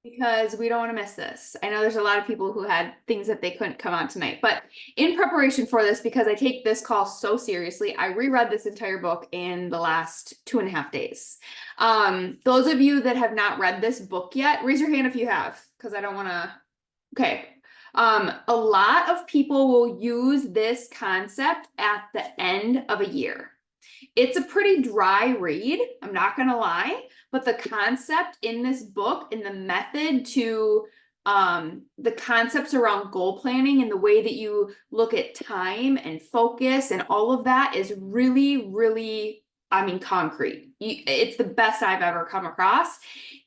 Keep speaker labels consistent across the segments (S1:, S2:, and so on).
S1: because we don't want to miss this. I know there's a lot of people who had things that they couldn't come on tonight, but in preparation for this, because I take this call so seriously, I reread this entire book in the last 2.5 days. Those of you that have not read this book yet, raise your hand if you have, because I don't want to. Okay. A lot of people will use this concept at the end of a year. It's a pretty dry read, I'm not gonna lie, but the concept in this book and the method to the concepts around goal planning and the way that you look at time and focus and all of that is really, really, I mean, concrete. It's the best I've ever come across.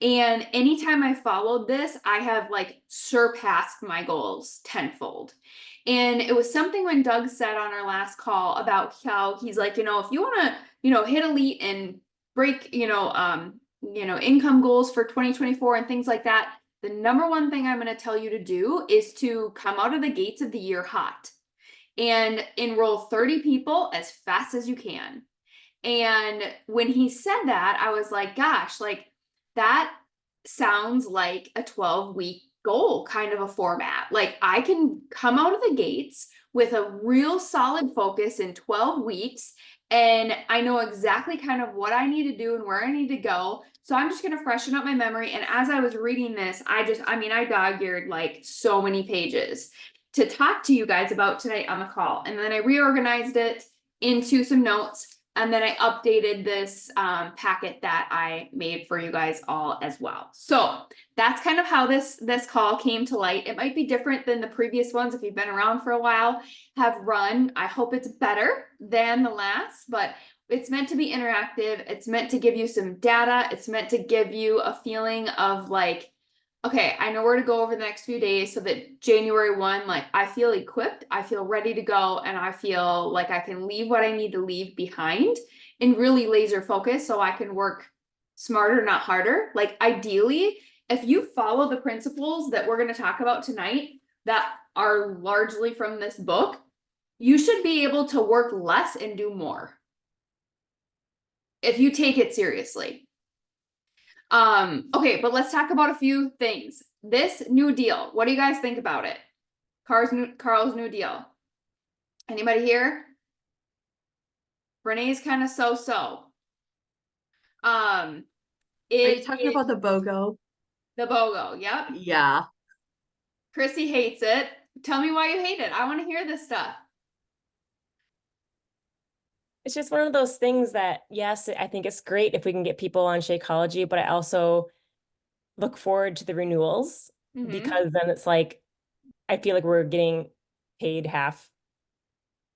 S1: And anytime I followed this, I have like surpassed my goals tenfold. And it was something when Doug said on our last call about how he's like, if you want to, hit elite and break, income goals for 2024 and things like that, the number one thing I'm going to tell you to do is to come out of the gates of the year hot and enroll 30 people as fast as you can. And when he said that, I was like, gosh, like that sounds like a 12-week goal kind of a format. Like I can come out of the gates with a real solid focus in 12 weeks and I know exactly kind of what I need to do and where I need to go. So I'm just going to freshen up my memory. And as I was reading this, I dog-eared like so many pages to talk to you guys about tonight on the call. And then I reorganized it into some notes. And then I updated this packet that I made for you guys all as well. So that's kind of how this call came to light. It might be different than the previous ones if you've been around for a while, have run. I hope it's better than the last, but it's meant to be interactive. It's meant to give you some data. It's meant to give you a feeling of like, okay, I know where to go over the next few days so that January 1, like I feel equipped, I feel ready to go, and I feel like I can leave what I need to leave behind and really laser focus so I can work smarter, not harder. Like ideally, if you follow the principles that we're going to talk about tonight that are largely from this book, you should be able to work less and do more if you take it seriously. Okay, but let's talk about a few things. This new deal, what do you guys think about it? Carl's new deal. Anybody here? Renee's kind of so-so.
S2: Are you talking about the BOGO?
S1: The BOGO, yep.
S2: Yeah.
S1: Chrissy hates it. Tell me why you hate it. I want to hear this stuff.
S3: It's just one of those things that, yes, I think it's great if we can get people on Shakeology, but I also look forward to the renewals because then it's like, I feel like we're getting paid half.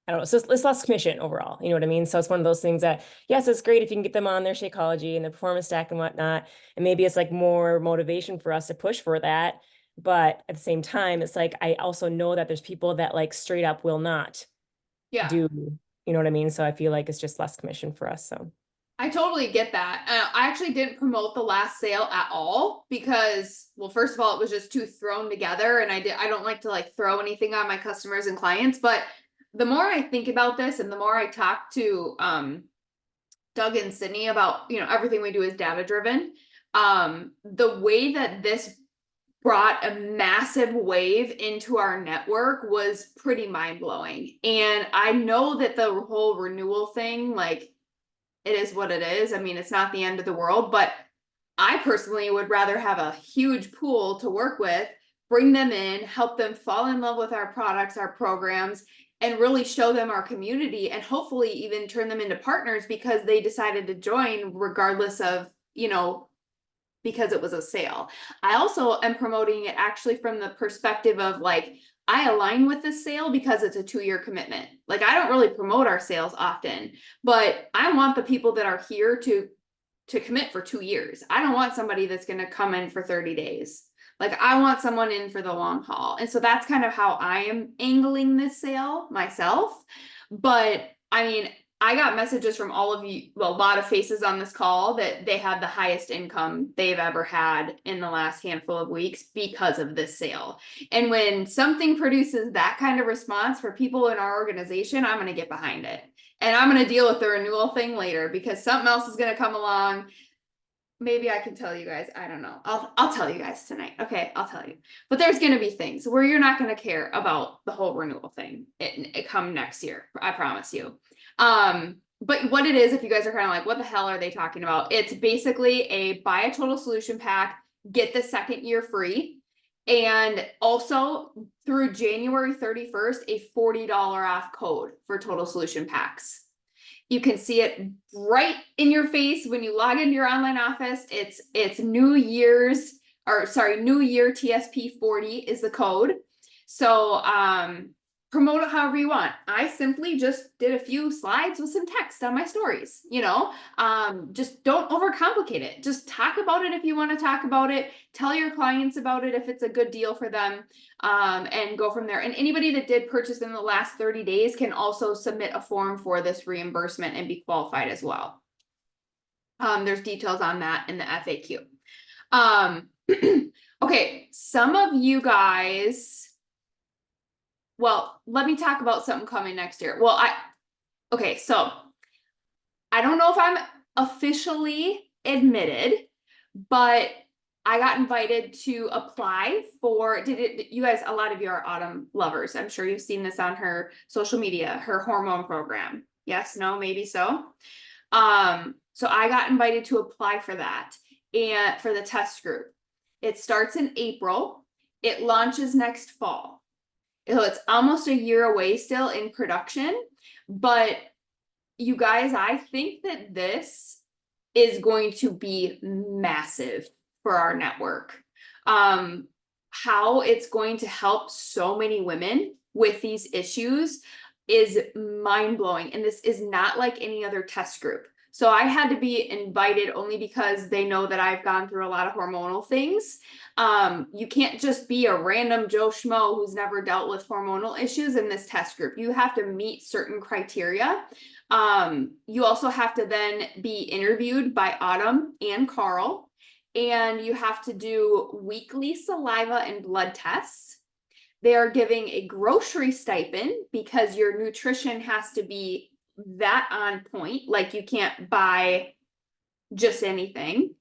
S3: I don't know. So it's less commission overall. You know what I mean? So it's one of those things that, yes, it's great if you can get them on their Shakeology and the performance stack and whatnot. And maybe it's like more motivation for us to push for that. But at the same time, it's like, I also know that there's people that like straight up will not do, you know what I mean? So I feel like it's just less commission for us. So
S1: I totally get that. I actually didn't promote the last sale at all because, well, first of all, it was just too thrown together and I don't like to like throw anything on my customers and clients, but the more I think about this and the more I talk to Doug and Sydney about, everything we do is data driven. The way that this brought a massive wave into our network was pretty mind blowing. And I know that the whole renewal thing, like it is what it is. I mean, it's not the end of the world, but I personally would rather have a huge pool to work with, bring them in, help them fall in love with our products, our programs, and really show them our community and hopefully even turn them into partners because they decided to join regardless of, because it was a sale. I also am promoting it actually from the perspective of like, I align with this sale because it's a 2-year commitment. Like I don't really promote our sales often, but I want the people that are here to commit for 2 years. I don't want somebody that's going to come in for 30 days. Like I want someone in for the long haul. And so that's kind of how I am angling this sale myself. But I mean, I got messages from all of you, well, a lot of faces on this call that they had the highest income they've ever had in the last handful of weeks because of this sale. And when something produces that kind of response for people in our organization, I'm going to get behind it. And I'm going to deal with the renewal thing later because something else is going to come along maybe I can tell you guys. I don't know. I'll tell you guys tonight. Okay, I'll tell you. But there's gonna be things where you're not gonna care about the whole renewal thing. It come next year. I promise you. But what it is, if you guys are kind of like, what the hell are they talking about? It's basically a buy a total solution pack, get the second year free. And also through January 31st, a $40 off code for total solution packs. You can see it right in your face when you log into your online office. It's New Year TSP 40 is the code. So promote it however you want. I simply just did a few slides with some text on my stories, just don't overcomplicate it. Just talk about it if you want to talk about it. Tell your clients about it if it's a good deal for them, and go from there. And anybody that did purchase in the last 30 days can also submit a form for this reimbursement and be qualified as well. There's details on that in the FAQ. Okay, some of you guys, well, let me talk about something coming next year. Okay, so I don't know if I'm officially admitted, but I got invited to apply for, you guys, a lot of you are Autumn lovers. I'm sure you've seen this on her social media, her hormone program. Yes, no, maybe so. So I got invited to apply for that and for the test group. It starts in April. It launches next fall. So it's almost a year away still in production, but you guys, I think that this is going to be massive for our network. How it's going to help so many women with these issues is mind-blowing. And this is not like any other test group. So I had to be invited only because they know that I've gone through a lot of hormonal things. You can't just be a random Joe Schmo who's never dealt with hormonal issues in this test group. You have to meet certain criteria. You also have to then be interviewed by Autumn and Carl, and you have to do weekly saliva and blood tests. They are giving a grocery stipend because your nutrition has to be that on point. Like you can't buy just anything.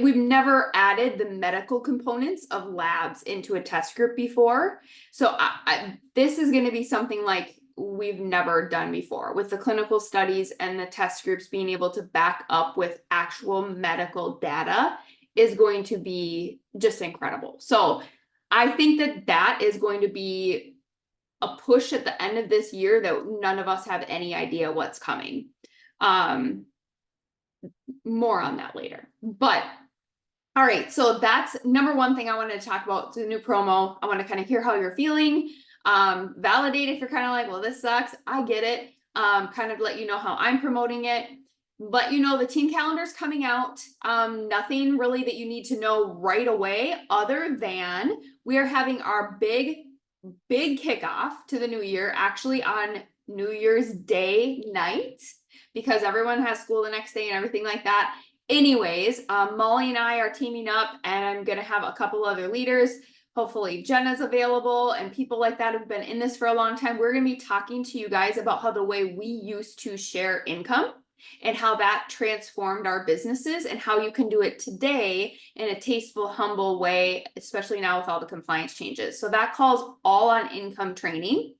S1: We've never added the medical components of labs into a test group before. So this is going to be something like we've never done before, with the clinical studies and the test groups being able to back up with actual medical data is going to be just incredible. So I think that is going to be a push at the end of this year that none of us have any idea what's coming. More on that later. But all right, so that's number one thing I wanted to talk about, the new promo. I want to kind of hear how you're feeling. Validate if you're kind of like, well, this sucks. I get it. Kind of let you know how I'm promoting it. Let you know the teen calendar is coming out. Nothing really that you need to know right away, other than we are having our big kickoff to the new year actually on New Year's Day night, because everyone has school the next day and everything like that. Anyways, Molly and I are teaming up, and I'm going to have a couple other leaders. Hopefully Jenna's available and people like that who've been in this for a long time. We're going to be talking to you guys about how the way we used to share income and how that transformed our businesses, and how you can do it today in a tasteful, humble way, especially now with all the compliance changes. So that calls all on income training,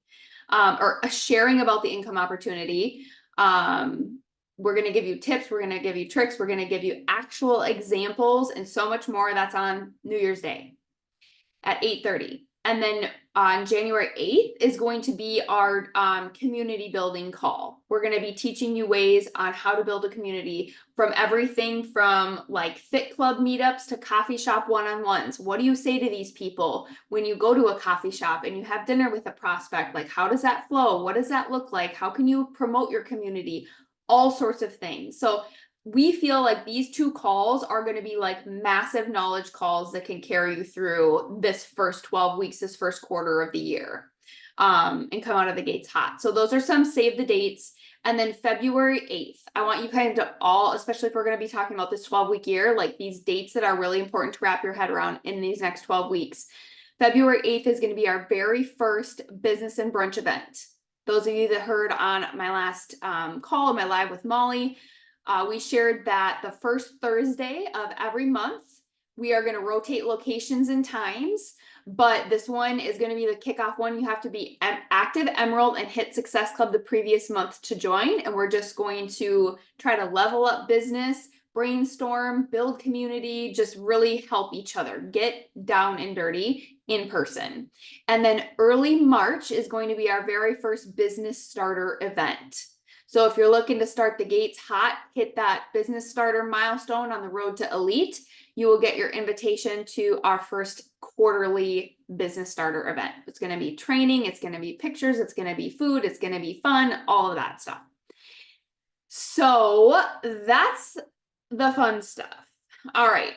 S1: or a sharing about the income opportunity. We're going to give you tips. We're going to give you tricks. We're going to give you actual examples and so much more. That's on New Year's Day at 8:30. And then on January 8th is going to be our community building call. We're going to be teaching you ways on how to build a community, from everything from like Fit Club meetups to coffee shop one-on-ones. What do you say to these people when you go to a coffee shop and you have dinner with a prospect? Like, how does that flow? What does that look like? How can you promote your community? All sorts of things. So we feel like these two calls are going to be like massive knowledge calls that can carry you through this first 12 weeks, this first quarter of the year, and come out of the gates hot. So those are some save the dates. And then February 8th, I want you kind of to all, especially if we're going to be talking about this 12-week year, like these dates that are really important to wrap your head around in these next 12 weeks. February 8th is going to be our very first business and brunch event. Those of you that heard on my last call, my live with Molly, We shared that the first Thursday of every month, we are going to rotate locations and times, but this one is going to be the kickoff one. You have to be active Emerald and hit Success Club the previous month to join. And we're just going to try to level up business, brainstorm, build community, just really help each other get down and dirty in person. And then early March is going to be our very first business starter event. So if you're looking to start the gates hot, hit that business starter milestone on the road to elite, you will get your invitation to our first quarterly business starter event. It's going to be training, it's going to be pictures, it's going to be food, it's going to be fun, all of that stuff. So that's the fun stuff. All right.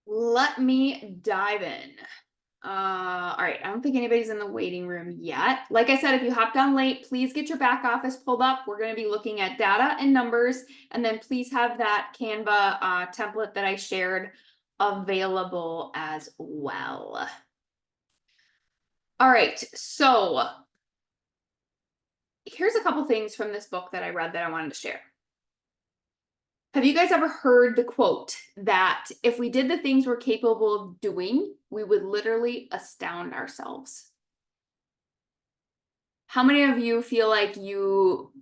S1: Let me dive in. All right, I don't think anybody's in the waiting room yet. Like I said, if you hopped on late, please get your back office pulled up. We're going to be looking at data and numbers, and then please have that Canva template that I shared available as well. All right, so here's a couple things from this book that I read that I wanted to share. Have you guys ever heard the quote that if we did the things we're capable of doing, we would literally astound ourselves? How many of you feel like you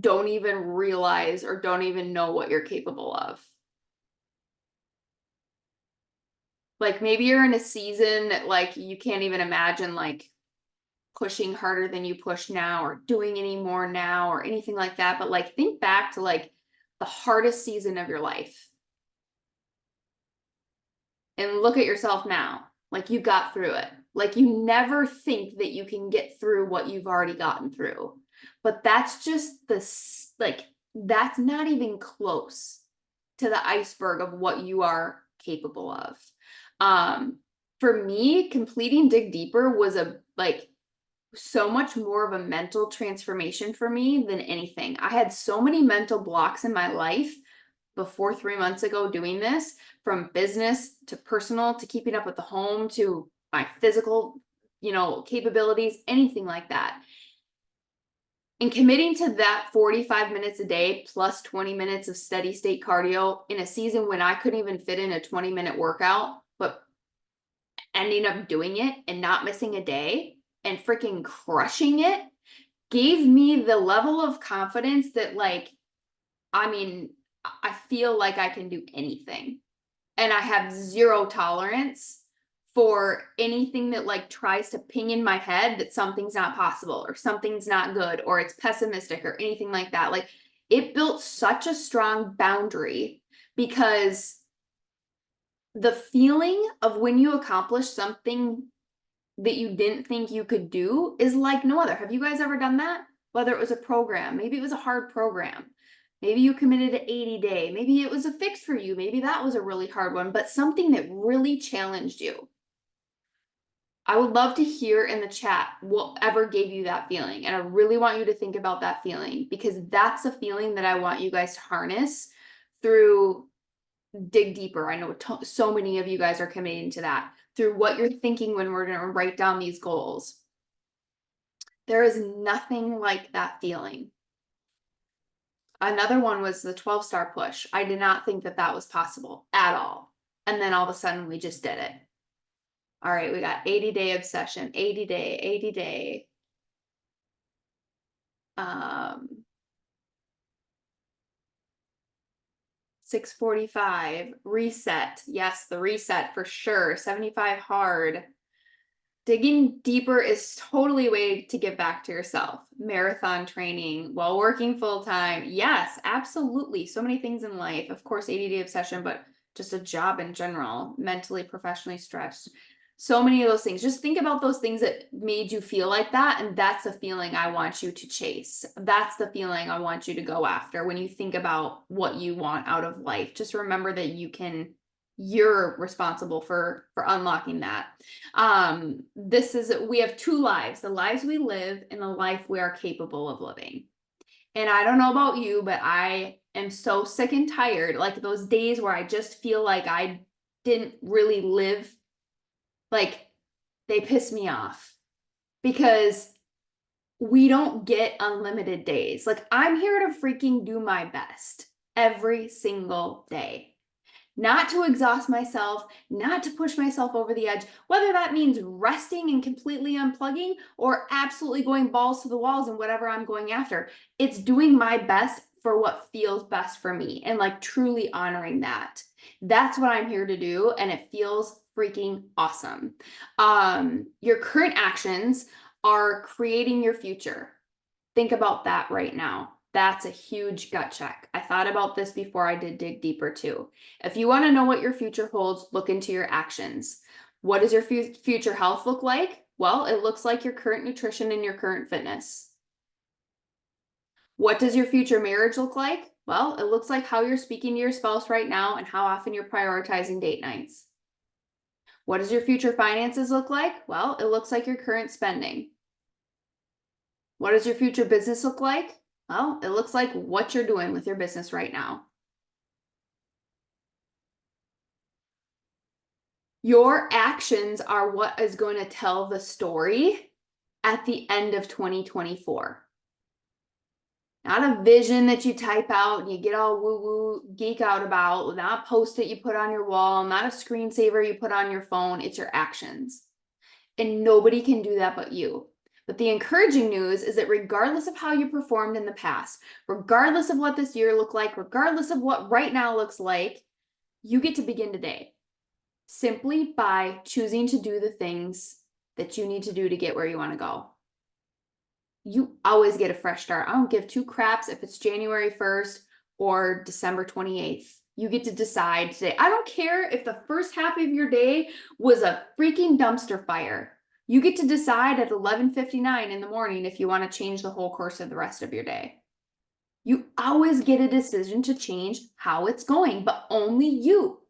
S1: don't even realize or don't even know what you're capable of? Like maybe you're in a season that like you can't even imagine like pushing harder than you push now or doing any more now or anything like that. But like think back to like the hardest season of your life and look at yourself now. Like you got through it. Like you never think that you can get through what you've already gotten through. But that's just like, that's not even close to the iceberg of what you are capable of. For me, completing Dig Deeper was so much more of a mental transformation for me than anything. I had so many mental blocks in my life before 3 months ago doing this, from business to personal to keeping up with the home to my physical, capabilities, anything like that. And committing to that 45 minutes a day plus 20 minutes of steady state cardio in a season when I couldn't even fit in a 20-minute workout, but ending up doing it and not missing a day and freaking crushing it gave me the level of confidence that I feel like I can do anything. And I have zero tolerance for anything that tries to ping in my head that something's not possible or something's not good or it's pessimistic or anything like that. Like it built such a strong boundary because the feeling of when you accomplish something that you didn't think you could do is like no other. Have you guys ever done that? Whether it was a program, maybe it was a hard program. Maybe you committed to 80-day. Maybe it was a fix for you. Maybe that was a really hard one, but something that really challenged you. I would love to hear in the chat whatever gave you that feeling. And I really want you to think about that feeling because that's a feeling that I want you guys to harness through Dig Deeper. I know so many of you guys are committing to that through what you're thinking when we're going to write down these goals. There is nothing like that feeling. Another one was the 12-star push. I did not think that that was possible at all. And then all of a sudden we just did it. All right, we got 80-day obsession, 80-day. 645, reset. Yes, the reset for sure. 75 hard. Digging deeper is totally a way to give back to yourself. Marathon training while working full time. Yes, absolutely. So many things in life. Of course, 80-day obsession, but just a job in general, mentally, professionally stressed. So many of those things. Just think about those things that made you feel like that. And that's a feeling I want you to chase. That's the feeling I want you to go after when you think about what you want out of life. Just remember that you're responsible for unlocking that. We have two lives, the lives we live and the life we are capable of living. And I don't know about you, but I am so sick and tired, like those days where I just feel like I didn't really live, like they piss me off because we don't get unlimited days. Like, I'm here to freaking do my best every single day. Not to exhaust myself, not to push myself over the edge, whether that means resting and completely unplugging or absolutely going balls to the walls and whatever I'm going after. It's doing my best for what feels best for me and like truly honoring that. That's what I'm here to do, and it feels freaking awesome. Your current actions are creating your future. Think about that right now. That's a huge gut check. I thought about this before I did dig deeper too. If you want to know what your future holds, look into your actions. What does your future health look like? Well, it looks like your current nutrition and your current fitness. What does your future marriage look like? Well, it looks like how you're speaking to your spouse right now and how often you're prioritizing date nights. What does your future finances look like? Well, it looks like your current spending. What does your future business look like? Well, it looks like what you're doing with your business right now. Your actions are what is going to tell the story at the end of 2024. Not a vision that you type out and you get all woo-woo geek out about, not a post-it you put on your wall, not a screensaver you put on your phone. It's your actions. And nobody can do that but you. But the encouraging news is that regardless of how you performed in the past, regardless of what this year looked like, regardless of what right now looks like, you get to begin today simply by choosing to do the things that you need to do to get where you want to go. You always get a fresh start. I don't give two craps if it's January 1st or December 28th. You get to decide today. I don't care if the first half of your day was a freaking dumpster fire. You get to decide at 11:59 in the morning if you want to change the whole course of the rest of your day. You always get a decision to change how it's going, but only you.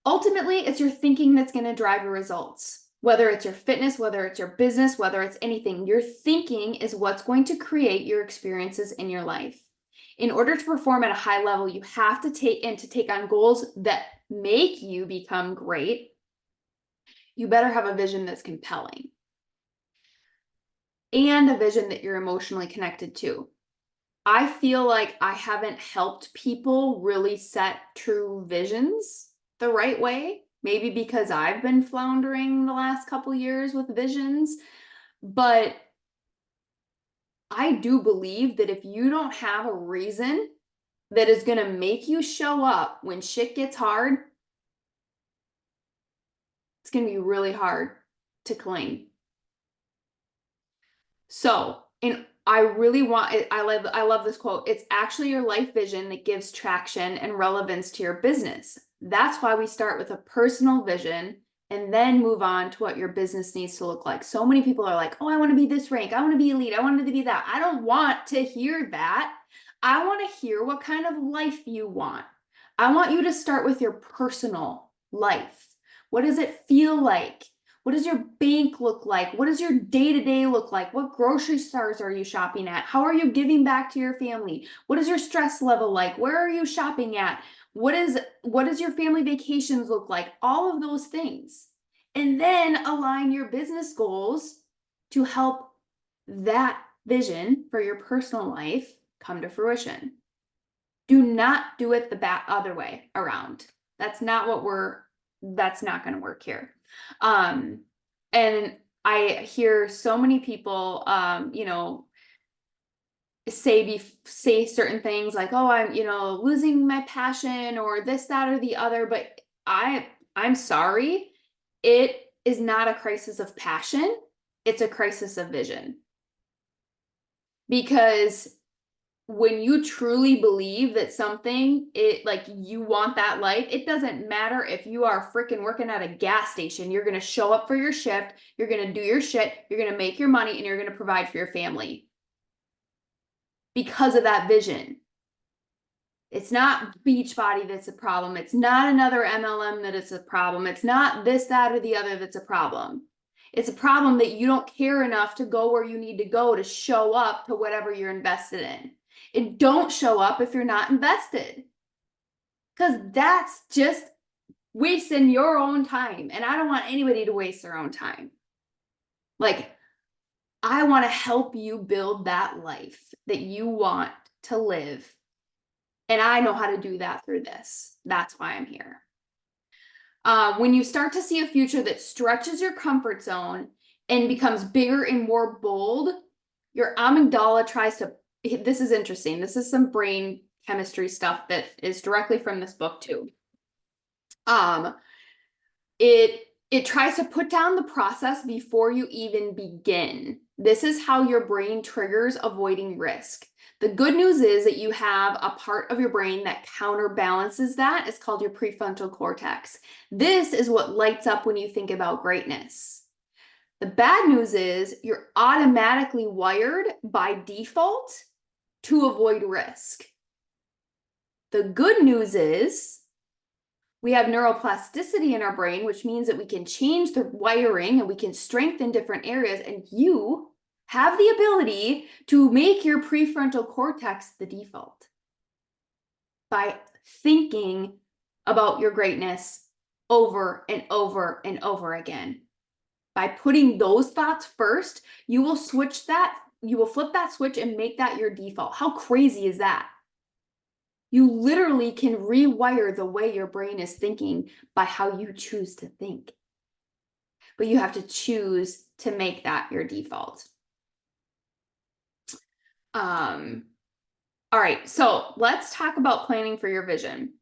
S1: Ultimately, it's your thinking that's going to drive your results. Whether it's your fitness, whether it's your business, whether it's anything, your thinking is what's going to create your experiences in your life. In order to perform at a high level, you have to take on goals that make you become great. You better have a vision that's compelling and a vision that you're emotionally connected to. I feel like I haven't helped people really set true visions the right way. Maybe because I've been floundering the last couple years with visions, but I do believe that if you don't have a reason that is going to make you show up when shit gets hard, it's going to be really hard to claim. So, and I really want it. I love this quote. It's actually your life vision that gives traction and relevance to your business. That's why we start with a personal vision and then move on to what your business needs to look like. So many people are like, oh, I want to be this rank. I want to be elite. I wanted to be that. I don't want to hear that. I want to hear what kind of life you want. I want you to start with your personal life. What does it feel like? What does your bank look like? What does your day-to-day look like? What grocery stores are you shopping at? How are you giving back to your family? What is your stress level like? Where are you shopping at? What does your family vacations look like? All of those things. And then align your business goals to help that vision for your personal life come to fruition. Do not do it the other way around. That's not going to work here. And I hear so many people, say certain things like, oh, I'm, losing my passion or this, that, or the other, but I'm sorry. It is not a crisis of passion. It's a crisis of vision. Because when you truly believe that something, you want that life, it doesn't matter if you are freaking working at a gas station. You're going to show up for your shift. You're going to do your shit. You're going to make your money and you're going to provide for your family because of that vision. It's not Beachbody that's a problem. It's not another MLM that is a problem. It's not this, that, or the other that's a problem. It's a problem that you don't care enough to go where you need to go to show up to whatever you're invested in. And don't show up if you're not invested. Because that's just wasting your own time. And I don't want anybody to waste their own time. Like, I want to help you build that life that you want to live. And I know how to do that through this. That's why I'm here. When you start to see a future that stretches your comfort zone and becomes bigger and more bold, your amygdala tries to, this is interesting. This is some brain chemistry stuff that is directly from this book too. It tries to put down the process before you even begin. This is how your brain triggers avoiding risk. The good news is that you have a part of your brain that counterbalances that. It's called your prefrontal cortex. This is what lights up when you think about greatness. The bad news is you're automatically wired by default to avoid risk. The good news is we have neuroplasticity in our brain, which means that we can change the wiring and we can strengthen different areas. And you have the ability to make your prefrontal cortex the default by thinking about your greatness over and over and over again. By putting those thoughts first, you will switch that, you will flip that switch and make that your default. How crazy is that? You literally can rewire the way your brain is thinking by how you choose to think. But you have to choose to make that your default. All right, so let's talk about planning for your vision.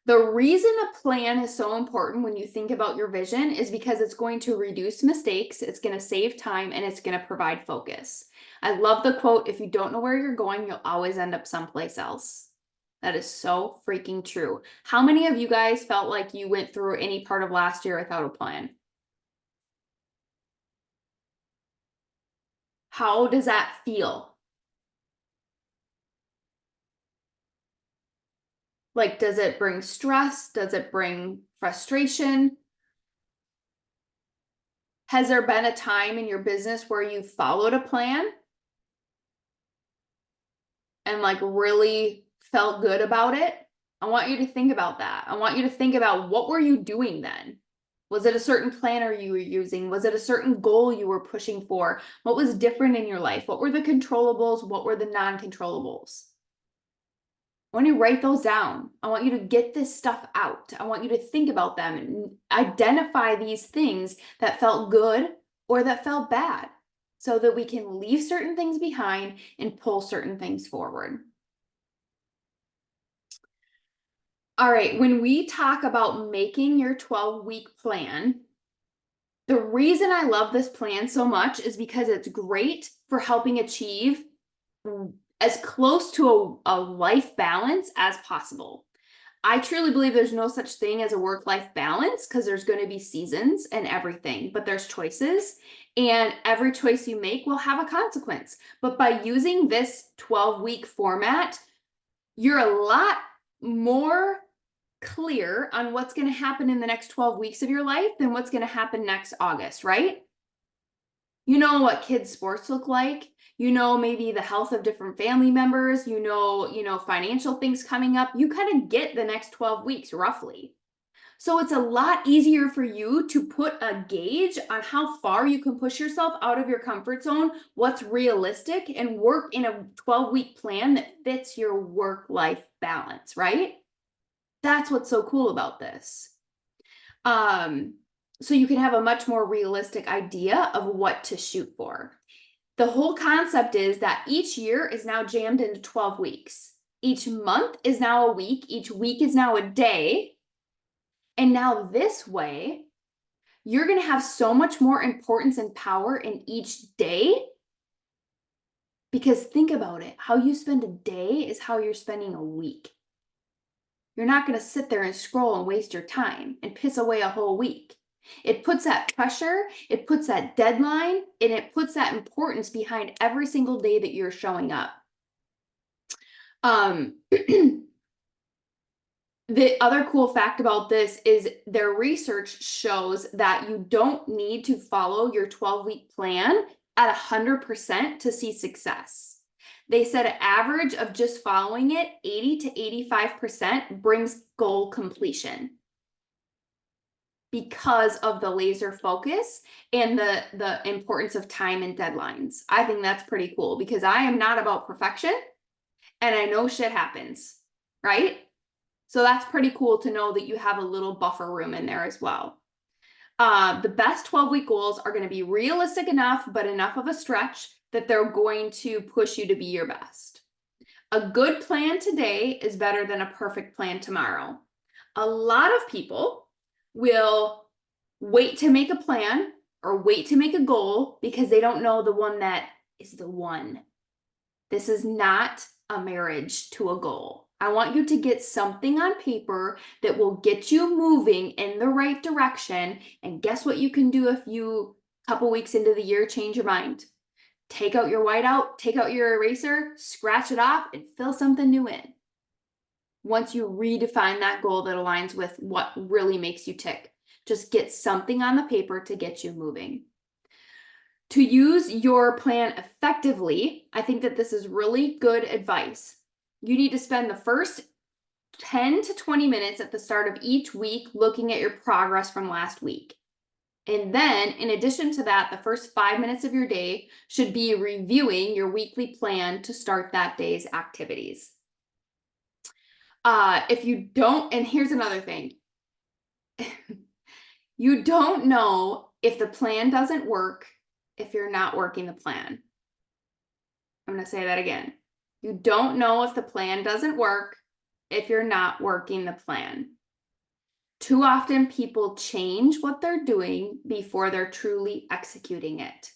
S1: The reason a plan is so important when you think about your vision is because it's going to reduce mistakes, it's going to save time, and it's going to provide focus. I love the quote, if you don't know where you're going, you'll always end up someplace else. That is so freaking true. How many of you guys felt like you went through any part of last year without a plan? How does that feel? Like, does it bring stress? Does it bring frustration? Has there been a time in your business where you followed a plan and like really felt good about it? I want you to think about that. I want you to think about, what were you doing then? Was it a certain planner you were using? Was it a certain goal you were pushing for? What was different in your life? What were the controllables? What were the non-controllables? I want you to write those down. I want you to get this stuff out. I want you to think about them and identify these things that felt good or that felt bad so that we can leave certain things behind and pull certain things forward. All right, when we talk about making your 12-week plan, the reason I love this plan so much is because it's great for helping achieve as close to a life balance as possible. I truly believe there's no such thing as a work-life balance because there's going to be seasons and everything, but there's choices, and every choice you make will have a consequence. But by using this 12-week format, you're a lot more clear on what's going to happen in the next 12 weeks of your life than what's going to happen next August, right? You know what kids' sports look like. You know, maybe the health of different family members, you know, financial things coming up. You kind of get the next 12 weeks roughly. So it's a lot easier for you to put a gauge on how far you can push yourself out of your comfort zone, what's realistic, and work in a 12-week plan that fits your work-life balance, right? That's what's so cool about this. So you can have a much more realistic idea of what to shoot for. The whole concept is that each year is now jammed into 12 weeks. Each month is now a week. Each week is now a day. And now this way, you're going to have so much more importance and power in each day. Because think about it. How you spend a day is how you're spending a week. You're not going to sit there and scroll and waste your time and piss away a whole week. It puts that pressure, it puts that deadline, and it puts that importance behind every single day that you're showing up. The other cool fact about this is their research shows that you don't need to follow your 12-week plan at 100% to see success. They said an average of just following it, 80 to 85% brings goal completion. because of the laser focus and the importance of time and deadlines. I think that's pretty cool because I am not about perfection and I know shit happens, right? So that's pretty cool to know that you have a little buffer room in there as well. The best 12-week goals are going to be realistic enough, but enough of a stretch that they're going to push you to be your best. A good plan today is better than a perfect plan tomorrow. A lot of people will wait to make a plan or wait to make a goal because they don't know the one that is the one. This is not a marriage to a goal. I want you to get something on paper that will get you moving in the right direction. And guess what you can do if you, a couple weeks into the year, change your mind? Take out your whiteout, take out your eraser, scratch it off, and fill something new in. Once you redefine that goal that aligns with what really makes you tick, just get something on the paper to get you moving. To use your plan effectively, I think that this is really good advice. You need to spend the first 10 to 20 minutes at the start of each week looking at your progress from last week. And then, in addition to that, the first 5 minutes of your day should be reviewing your weekly plan to start that day's activities. If you don't, and here's another thing, you don't know if the plan doesn't work if you're not working the plan. I'm going to say that again. You don't know if the plan doesn't work if you're not working the plan. Too often people change what they're doing before they're truly executing it.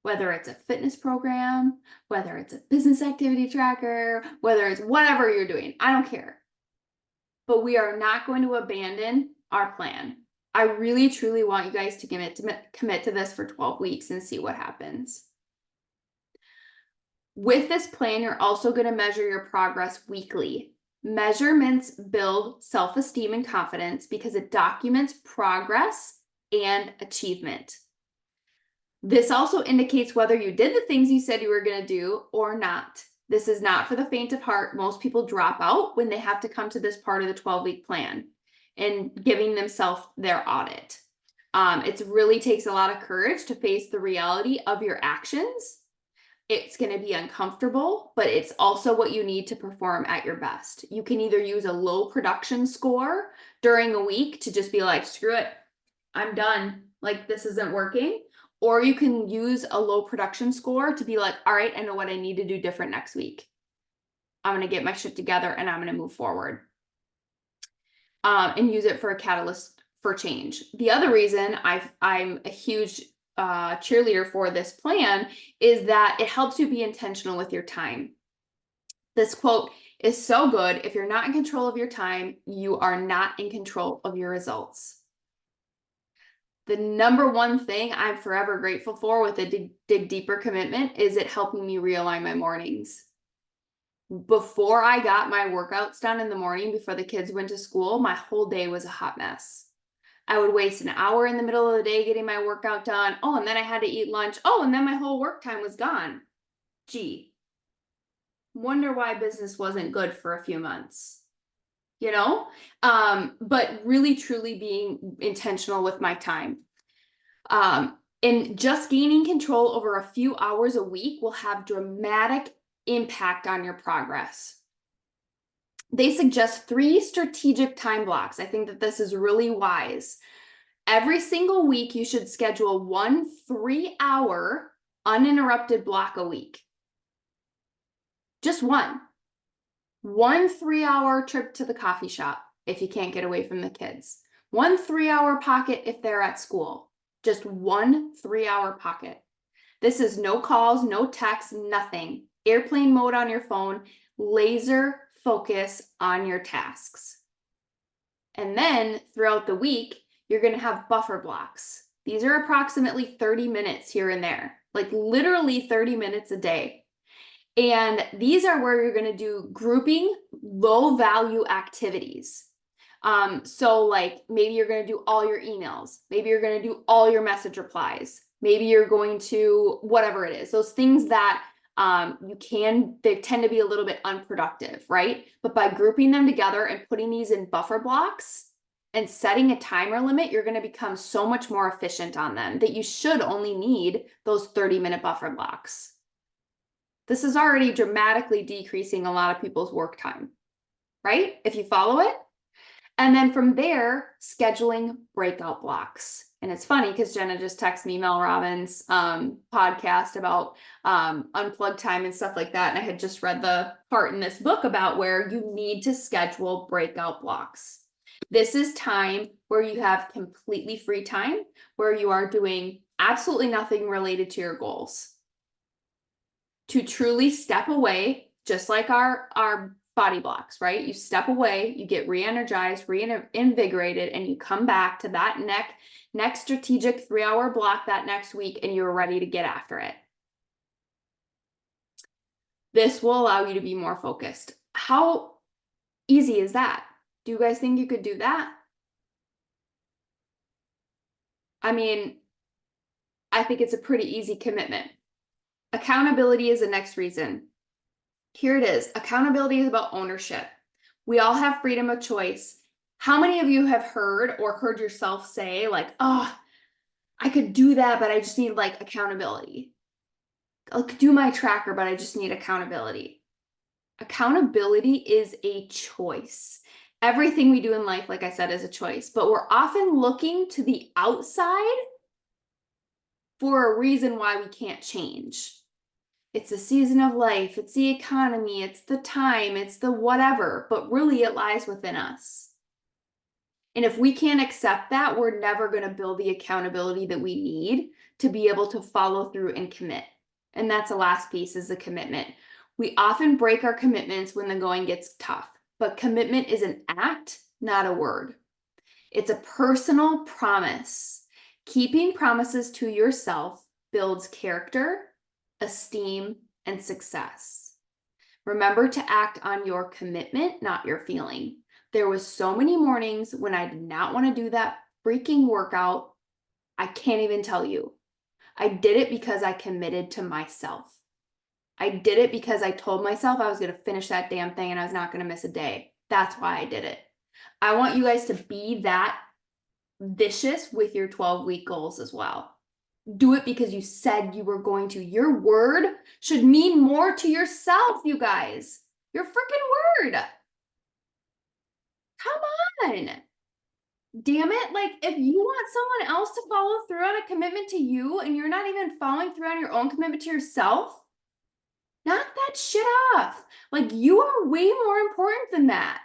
S1: Whether it's a fitness program, whether it's a business activity tracker, whether it's whatever you're doing, I don't care. But we are not going to abandon our plan. I really, truly want you guys to commit to this for 12 weeks and see what happens. With this plan, you're also going to measure your progress weekly. Measurements build self-esteem and confidence because it documents progress and achievement. This also indicates whether you did the things you said you were going to do or not. This is not for the faint of heart. Most people drop out when they have to come to this part of the 12-week plan and giving themselves their audit. It really takes a lot of courage to face the reality of your actions. It's going to be uncomfortable, but it's also what you need to perform at your best. You can either use a low production score during a week to just be like, screw it, I'm done. Like, this isn't working. Or you can use a low production score to be like, all right, I know what I need to do different next week. I'm going to get my shit together and I'm going to move forward. And use it for a catalyst for change. The other reason I'm a huge cheerleader for this plan is that it helps you be intentional with your time. This quote is so good. If you're not in control of your time, you are not in control of your results. The number one thing I'm forever grateful for with a Dig Deeper commitment is it helping me realign my mornings. Before I got my workouts done in the morning, before the kids went to school, my whole day was a hot mess. I would waste an hour in the middle of the day getting my workout done. Oh, and then I had to eat lunch. Oh, and then my whole work time was gone. Gee, wonder why business wasn't good for a few months, you know? But really, truly being intentional with my time. And just gaining control over a few hours a week will have dramatic impact on your progress. They suggest 3 strategic time blocks. I think that this is really wise. Every single week, you should schedule 1 3-hour uninterrupted block a week. Just one. 1 3-hour trip to the coffee shop if you can't get away from the kids. 1 3-hour pocket if they're at school. Just 1 3-hour pocket. This is no calls, no texts, nothing. Airplane mode on your phone, laser focus on your tasks. And then throughout the week, you're going to have buffer blocks. These are approximately 30 minutes here and there, like literally 30 minutes a day. And these are where you're going to do grouping low value activities. So like maybe you're going to do all your emails. Maybe you're going to do all your message replies. Maybe you're going to whatever it is. Those things that they tend to be a little bit unproductive, right? But by grouping them together and putting these in buffer blocks, and setting a timer limit, you're going to become so much more efficient on them that you should only need those 30-minute buffer blocks. This is already dramatically decreasing a lot of people's work time, right? If you follow it. And then from there, scheduling breakout blocks. And it's funny because Jenna just texted me Mel Robbins' podcast about unplugged time and stuff like that. And I had just read the part in this book about where you need to schedule breakout blocks. This is time where you have completely free time, where you are doing absolutely nothing related to your goals. To truly step away, just like our body blocks, right? You step away, you get re-energized, reinvigorated, and you come back to that next strategic 3-hour block that next week, and you're ready to get after it. This will allow you to be more focused. How easy is that? Do you guys think you could do that? I mean, I think it's a pretty easy commitment. Accountability is the next reason. Here it is. Accountability is about ownership. We all have freedom of choice. How many of you have heard or heard yourself say like, oh, I could do that, but I just need like accountability. I could do my tracker, but I just need accountability. Accountability is a choice. Everything we do in life, like I said, is a choice, but we're often looking to the outside for a reason why we can't change. It's the season of life, it's the economy, it's the time, it's the whatever, but really it lies within us. And if we can't accept that, we're never going to build the accountability that we need to be able to follow through and commit. And that's the last piece, is the commitment. We often break our commitments when the going gets tough, but commitment is an act, not a word. It's a personal promise. Keeping promises to yourself builds character, esteem, and success. Remember to act on your commitment, not your feeling. There was so many mornings when I did not want to do that freaking workout. I can't even tell you. I did it because I committed to myself. I did it because I told myself I was going to finish that damn thing and I was not going to miss a day. That's why I did it. I want you guys to be that vicious with your 12-week goals as well. Do it because you said you were going to. Your word should mean more to yourself, you guys. Your freaking word. Come on. Damn it. Like, if you want someone else to follow through on a commitment to you and you're not even following through on your own commitment to yourself, knock that shit off. Like, you are way more important than that.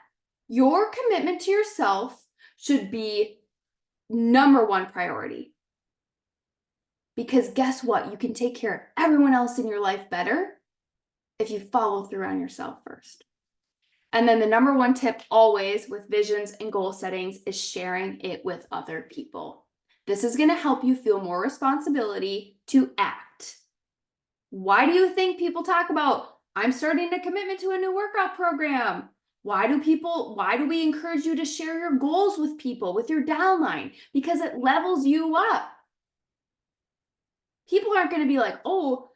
S1: Your commitment to yourself should be #1 priority. Because guess what? You can take care of everyone else in your life better if you follow through on yourself first. And then the #1 tip always with visions and goal settings is sharing it with other people. This is going to help you feel more responsibility to act. Why do you think people talk about, I'm starting a commitment to a new workout program? Why do we encourage you to share your goals with people, with your downline? Because it levels you up. People aren't going to be like, oh,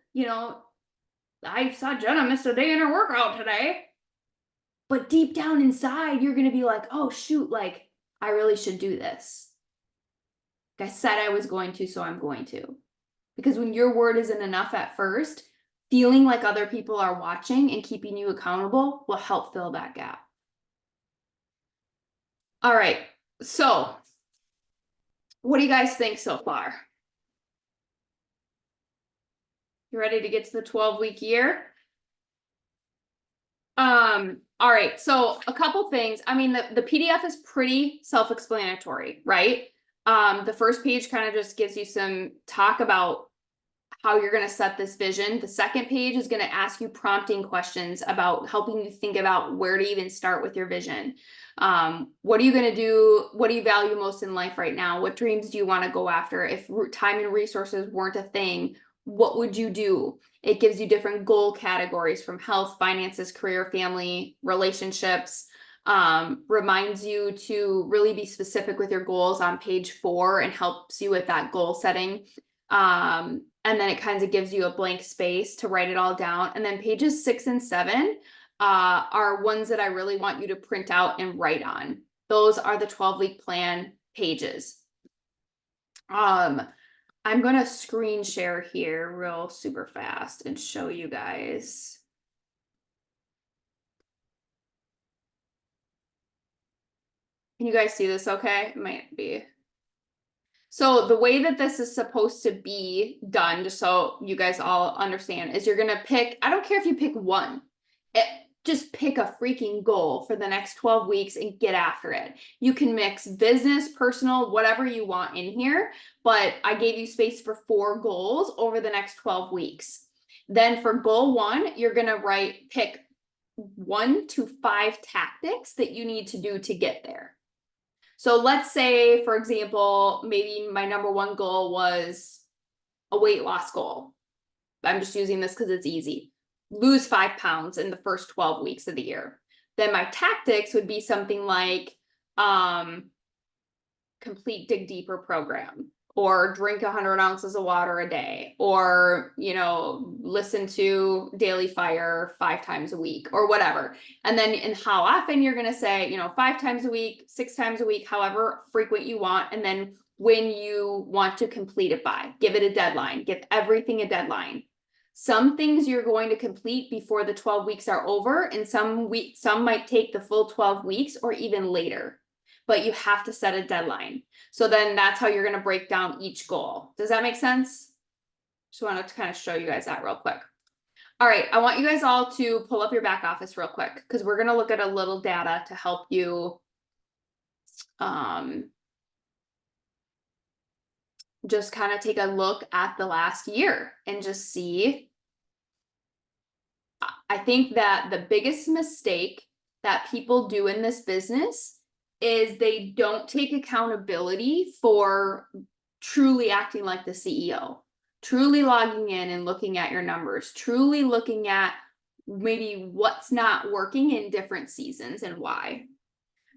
S1: I saw Jenna miss a day in her workout today. But deep down inside, you're going to be like, oh, shoot, like, I really should do this. Like I said I was going to, so I'm going to. Because when your word isn't enough at first, feeling like other people are watching and keeping you accountable will help fill that gap. All right. So what do you guys think so far? You ready to get to the 12-week year? All right, so a couple things. I mean, the PDF is pretty self-explanatory, right? The first page kind of just gives you some talk about how you're going to set this vision. The second page is going to ask you prompting questions about helping you think about where to even start with your vision. What are you going to do? What do you value most in life right now? What dreams do you want to go after? If time and resources weren't a thing, what would you do? It gives you different goal categories from health, finances, career, family, relationships. Reminds you to really be specific with your goals on page 4 and helps you with that goal setting. And then it kind of gives you a blank space to write it all down. And then pages 6 and 7 are ones that I really want you to print out and write on. Those are the 12-week plan pages. I'm gonna screen share here real super fast and show you guys. Can you guys see this okay? It might be. So the way that this is supposed to be done, just so you guys all understand, is you're gonna pick, I don't care if you pick one, just pick a freaking goal for the next 12 weeks and get after it. You can mix business, personal, whatever you want in here, but I gave you space for 4 goals over the next 12 weeks. Then for goal 1, you're gonna pick 1 to 5 tactics that you need to do to get there. So let's say, for example, maybe my number 1 goal was a weight loss goal. I'm just using this because it's easy. Lose 5 pounds in the first 12 weeks of the year. Then my tactics would be something like complete Dig Deeper program, or drink 100 ounces of water a day, or, you know, listen to Daily Fire 5 times a week, or whatever. And then in how often you're going to say, you know, 5 times a week, 6 times a week, however frequent you want. And then when you want to complete it by, give it a deadline, give everything a deadline. Some things you're going to complete before the 12 weeks are over, and some might take the full 12 weeks or even later, but you have to set a deadline. So then that's how you're going to break down each goal. Does that make sense? Just wanted to kind of show you guys that real quick. All right, I want you guys all to pull up your back office real quick, because we're going to look at a little data to help you just kind of take a look at the last year and just see. I think that the biggest mistake that people do in this business is they don't take accountability for truly acting like the CEO, truly logging in and looking at your numbers, truly looking at maybe what's not working in different seasons and why.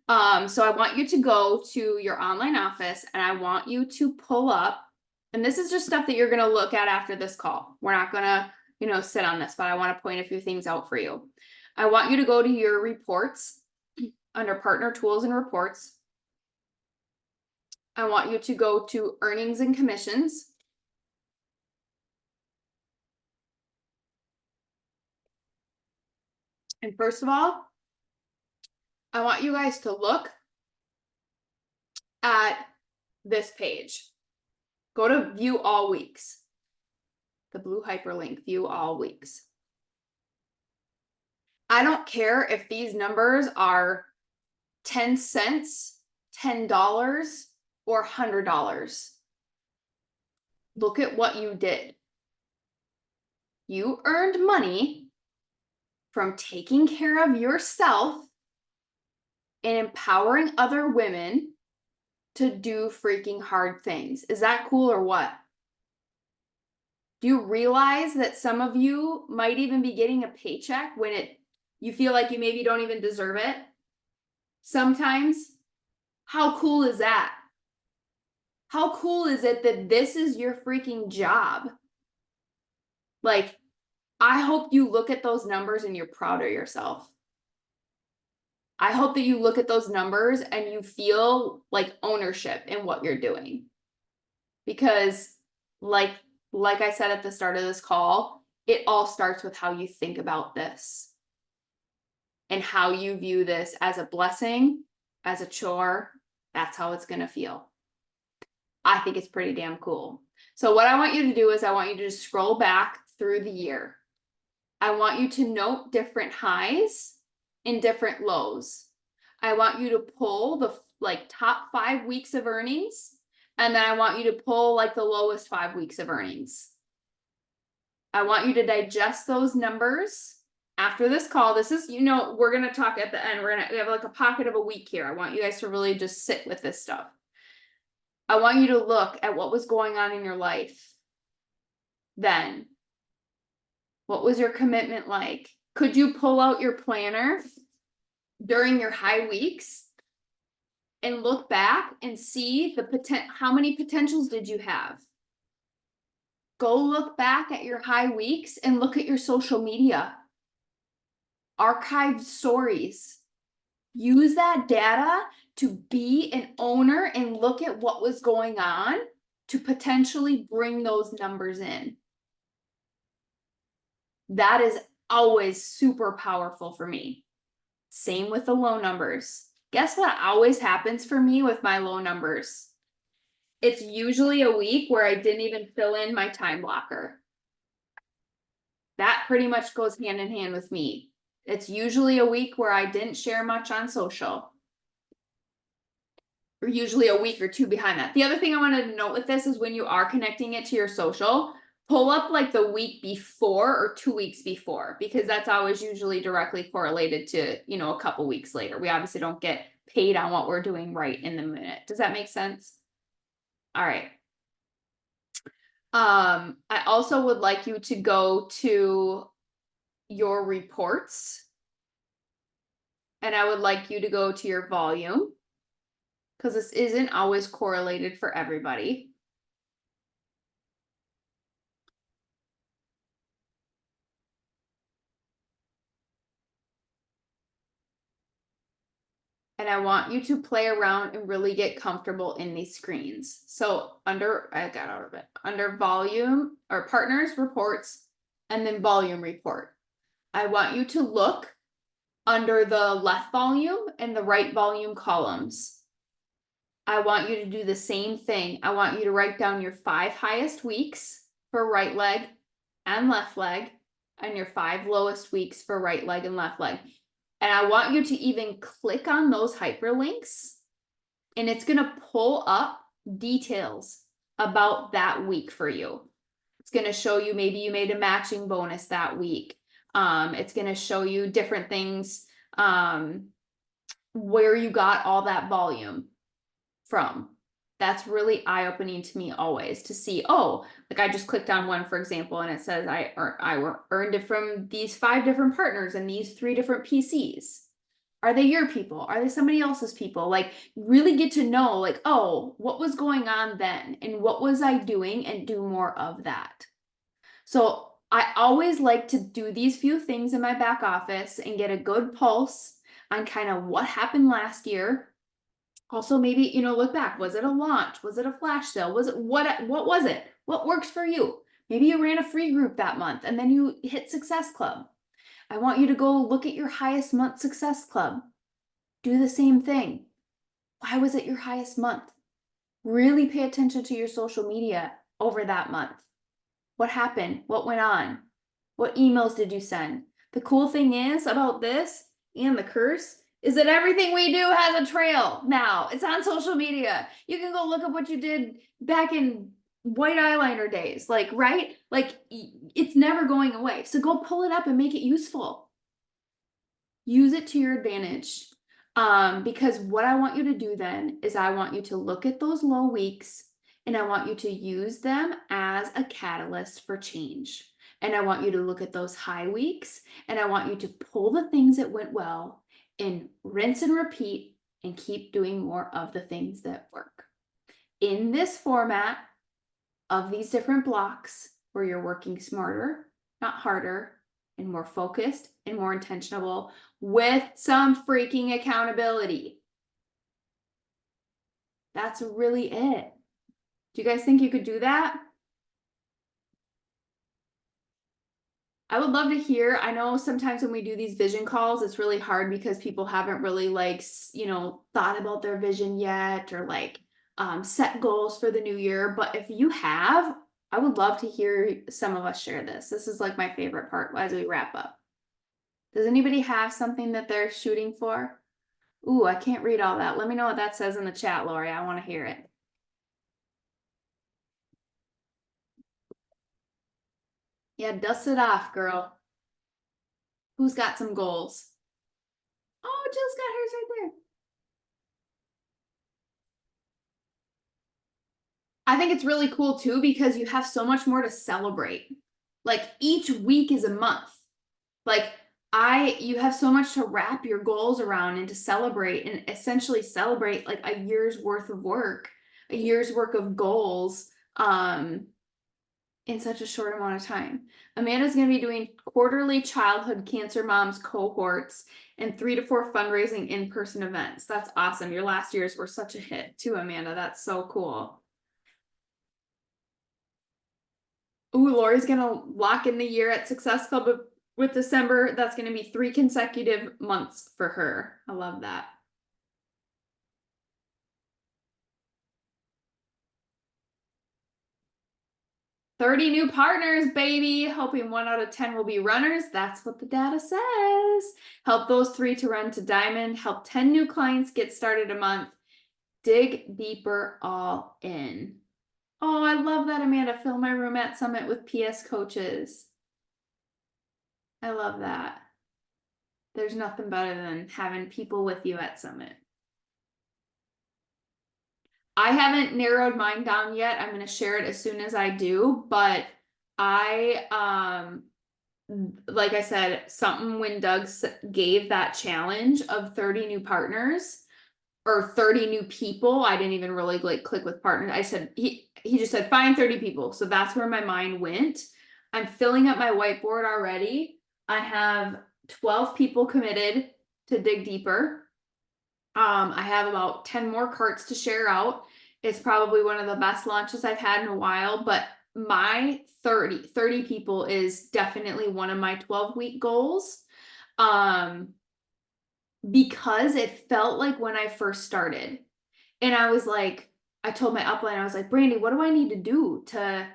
S1: So I want you to go to your online office and I want you to pull up, and this is just stuff that you're going to look at after this call. We're not going to, you know, sit on this, but I want to point a few things out for you. I want you to go to your reports under partner tools and reports. I want you to go to earnings and commissions. And first of all, I want you guys to look at this page. Go to view all weeks. The blue hyperlink, view all weeks. I don't care if these numbers are 10 cents, $10, or $100. Look at what you did. You earned money from taking care of yourself and empowering other women to do freaking hard things. Is that cool or what? Do you realize that some of you might even be getting a paycheck when you feel like you maybe don't even deserve it? Sometimes. How cool is that? How cool is it that this is your freaking job? Like, I hope you look at those numbers and you're proud of yourself. I hope that you look at those numbers and you feel like ownership in what you're doing. Because like I said at the start of this call, it all starts with how you think about this and how you view this as a blessing, as a chore. That's how it's going to feel. I think it's pretty damn cool. So what I want you to do is I want you to just scroll back through the year. I want you to note different highs and different lows. I want you to pull the top 5 weeks of earnings, and then I want you to pull like the lowest 5 weeks of earnings. I want you to digest those numbers after this call. This is, you know, we're going to talk at the end. We have like a pocket of a week here. I want you guys to really just sit with this stuff. I want you to look at what was going on in your life then. What was your commitment like? Could you pull out your planner during your high weeks and look back and see how many potentials did you have? Go look back at your high weeks and look at your social media. Archived stories. use that data to be an owner and look at what was going on to potentially bring those numbers in. That is always super powerful for me. Same with the low numbers. Guess what always happens for me with my low numbers? It's usually a week where I didn't even fill in my time blocker. That pretty much goes hand in hand with me. It's usually a week where I didn't share much on social. Or usually a week or two behind that. The other thing I wanted to note with this is when you are connecting it to your social, pull up like the week before or 2 weeks before, because that's always usually directly correlated to, you know, a couple weeks later. We obviously don't get paid on what we're doing right in the minute. Does that make sense? All right. I also would like you to go to your reports. And I would like you to go to your volume, because this isn't always correlated for everybody. And I want you to play around and really get comfortable in these screens. So I got out of it, under volume or partners reports, and then volume report. I want you to look under the left volume and the right volume columns. I want you to do the same thing. I want you to write down your 5 highest weeks for right leg and left leg, and your 5 lowest weeks for right leg and left leg. And I want you to even click on those hyperlinks, and it's going to pull up details about that week for you. It's going to show you maybe you made a matching bonus that week. It's going to show you different things, where you got all that volume from. That's really eye-opening to me always, to see, oh, like I just clicked on one, for example, and it says I earned it from these 5 different partners and these 3 different PCs. Are they your people? Are they somebody else's people? Like, really get to know, like, oh, what was going on then? And what was I doing? And do more of that. So I always like to do these few things in my back office and get a good pulse on kind of what happened last year. Also, maybe, you know, look back. Was it a launch? Was it a flash sale? Was it what was it? What works for you? Maybe you ran a free group that month and then you hit Success Club. I want you to go look at your highest month Success Club. Do the same thing. Why was it your highest month? Really pay attention to your social media over that month. What happened? What went on? What emails did you send? The cool thing is about this and the curse is that everything we do has a trail now. It's on social media. You can go look at what you did back in white eyeliner days, like, right? Like, it's never going away. So go pull it up and make it useful. Use it to your advantage. Because what I want you to do then is I want you to look at those low weeks and I want you to use them as a catalyst for change. And I want you to look at those high weeks and I want you to pull the things that went well and rinse and repeat and keep doing more of the things that work. In this format of these different blocks where you're working smarter, not harder, and more focused and more intentional with some freaking accountability. That's really it. Do you guys think you could do that? I would love to hear. I know sometimes when we do these vision calls, it's really hard because people haven't really like, you know, thought about their vision yet or like set goals for the new year. But if you have, I would love to hear some of us share this. This is like my favorite part as we wrap up. Does anybody have something that they're shooting for? Ooh, I can't read all that. Let me know what that says in the chat, Lori. I want to hear it. Yeah, dust it off, girl. Who's got some goals? Oh, Jill's got hers right there. I think it's really cool too because you have so much more to celebrate. Like each week is a month. Like you have so much to wrap your goals around and to celebrate and essentially celebrate like a year's worth of work, a year's work of goals. in such a short amount of time. Amanda's going to be doing quarterly childhood cancer moms cohorts and 3 to 4 fundraising in-person events. That's awesome. Your last years were such a hit too, Amanda. That's so cool. Ooh, Lori's going to lock in the year at Success Club with December. That's going to be 3 consecutive months for her. I love that. "30 new partners, baby. Hoping 1 out of 10 will be runners." That's what the data says. "Help those 3 to run to diamond. Help 10 new clients get started a month. Dig deeper, all in." Oh, I love that, Amanda. "Fill my room at Summit with PS coaches." I love that. There's nothing better than having people with you at Summit. I haven't narrowed mine down yet. I'm going to share it as soon as I do, but I like I said, something when Doug gave that challenge of 30 new partners or 30 new people, I didn't even really like click with partners. I said he just said find 30 people. So that's where my mind went. I'm filling up my whiteboard already. I have 12 people committed to dig deeper. I have about 10 more carts to share out. It's probably one of the best launches I've had in a while, but my 30 people is definitely one of my 12-week goals. Because it felt like when I first started and I was like, I told my upline, I was like, "Brandy, what do I need to do to,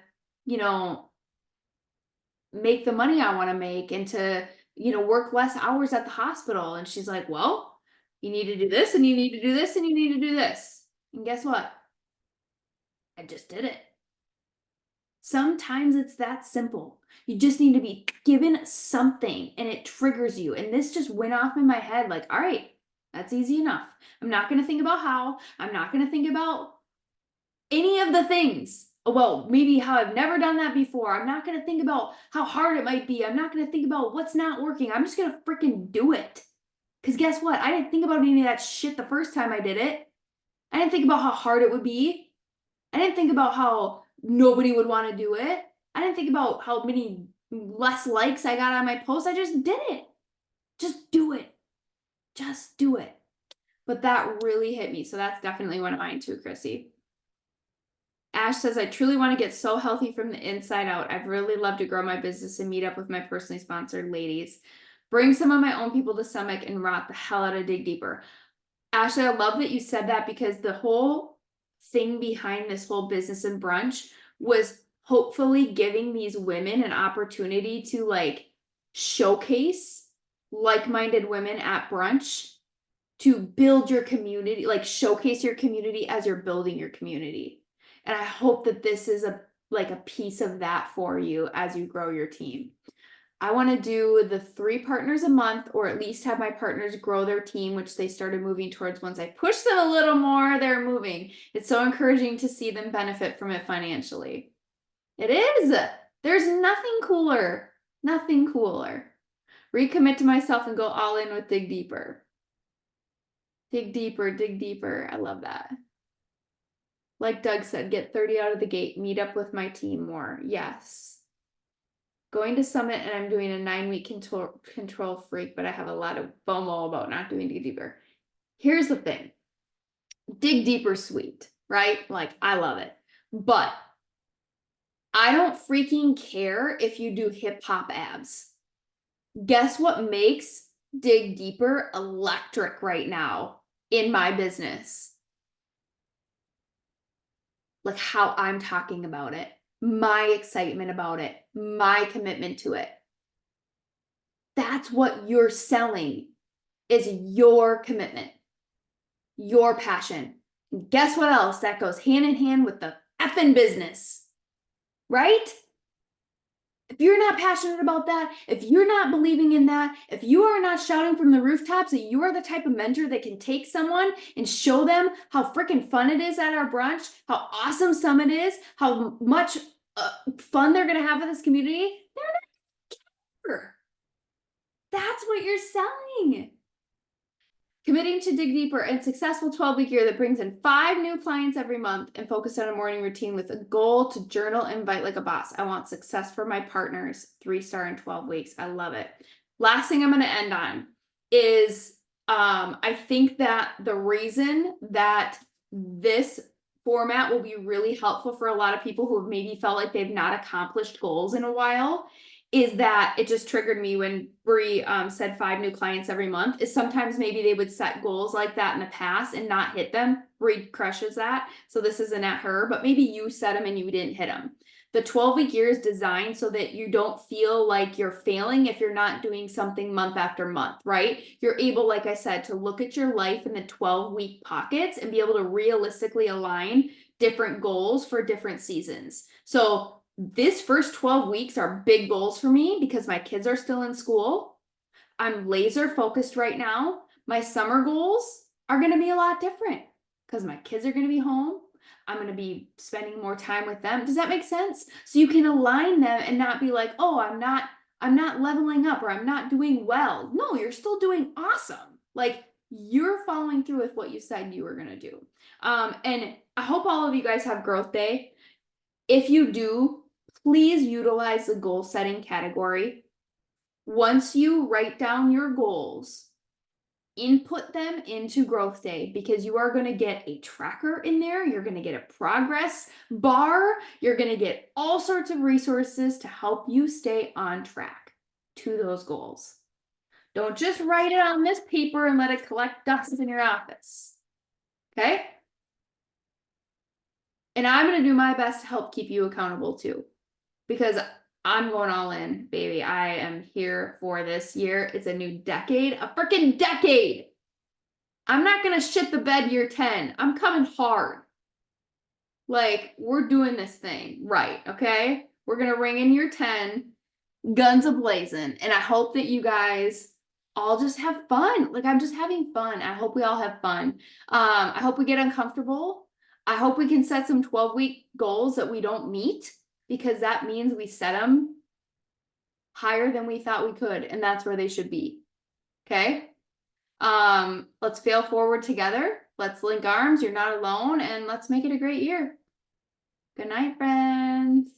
S1: make the money I want to make and to, work less hours at the hospital?" And she's like, "Well, you need to do this and you need to do this and you need to do this." And guess what? I just did it. Sometimes it's that simple. You just need to be given something and it triggers you. And this just went off in my head like, all right, that's easy enough. I'm not going to think about how. I'm not going to think about any of the things. Well, maybe how I've never done that before. I'm not going to think about how hard it might be. I'm not going to think about what's not working. I'm just going to freaking do it. Because guess what? I didn't think about any of that shit the first time I did it. I didn't think about how hard it would be. I didn't think about how nobody would want to do it. I didn't think about how many less likes I got on my post. I just did it. Just do it. Just do it. But that really hit me. So that's definitely one of mine too, Chrissy. Ash says, "I truly want to get so healthy from the inside out. I've really loved to grow my business and meet up with my personally sponsored ladies. Bring some of my own people to Summit and rock the hell out of Dig Deeper." Ashley, I love that you said that because the whole thing behind this whole business and brunch was hopefully giving these women an opportunity to like showcase like-minded women at brunch to build your community, like showcase your community as you're building your community. And I hope that this is a piece of that for you as you grow your team. I want to do the 3 partners a month, or at least have my partners grow their team, which they started moving towards once I pushed them a little more, they're moving. It's so encouraging to see them benefit from it financially. It is. There's nothing cooler. Nothing cooler. Recommit to myself and go all in with Dig Deeper. Dig deeper, dig deeper. I love that. Like Doug said, get 30 out of the gate, meet up with my team more. Yes. Going to Summit and I'm doing a 9-week control freak, but I have a lot of FOMO about not doing Dig Deeper. Here's the thing. Dig Deeper sweet, right? Like I love it. But I don't freaking care if you do hip hop abs. Guess what makes Dig Deeper electric right now in my business? Like how I'm talking about it, my excitement about it, my commitment to it. That's what you're selling, is your commitment, your passion. And guess what else? That goes hand in hand with the effing business, right? If you're not passionate about that, if you're not believing in that, if you are not shouting from the rooftops that you are the type of mentor that can take someone and show them how freaking fun it is at our brunch, how awesome Summit is, how much fun they're going to have with this community, they're not care. That's what you're selling. Committing to dig deeper and successful 12-week year that brings in 5 new clients every month and focus on a morning routine with a goal to journal and bite like a boss. I want success for my partners. 3-star in 12 weeks. I love it. Last thing I'm going to end on is I think that the reason that this format will be really helpful for a lot of people who have maybe felt like they've not accomplished goals in a while is that it just triggered me when Bree said 5 new clients every month, is sometimes maybe they would set goals like that in the past and not hit them. Bree crushes that. So this isn't at her, but maybe you set them and you didn't hit them. The 12-week year is designed so that you don't feel like you're failing if you're not doing something month after month, right? You're able, like I said, to look at your life in the 12-week pockets and be able to realistically align different goals for different seasons. So this first 12 weeks are big goals for me because my kids are still in school. I'm laser focused right now. My summer goals are going to be a lot different because my kids are going to be home. I'm going to be spending more time with them. Does that make sense? So you can align them and not be like, oh, I'm not leveling up or I'm not doing well. No, you're still doing awesome. Like you're following through with what you said you were going to do. And I hope all of you guys have growth day. If you do, please utilize the goal setting category. Once you write down your goals, input them into growth day because you are going to get a tracker in there. You're going to get a progress bar. You're going to get all sorts of resources to help you stay on track to those goals. Don't just write it on this paper and let it collect dust in your office. Okay? And I'm going to do my best to help keep you accountable too, because I'm going all in, baby. I am here for this year. It's a new decade, a freaking decade. I'm not going to shit the bed year 10. I'm coming hard. Like, we're doing this thing right, okay? We're going to ring in year 10, guns a-blazing. And I hope that you guys all just have fun. Like, I'm just having fun. I hope we all have fun. I hope we get uncomfortable. I hope we can set some 12-week goals that we don't meet, because that means we set them higher than we thought we could, and that's where they should be. Okay? Let's fail forward together. Let's link arms. You're not alone, and let's make it a great year. Good night, friends.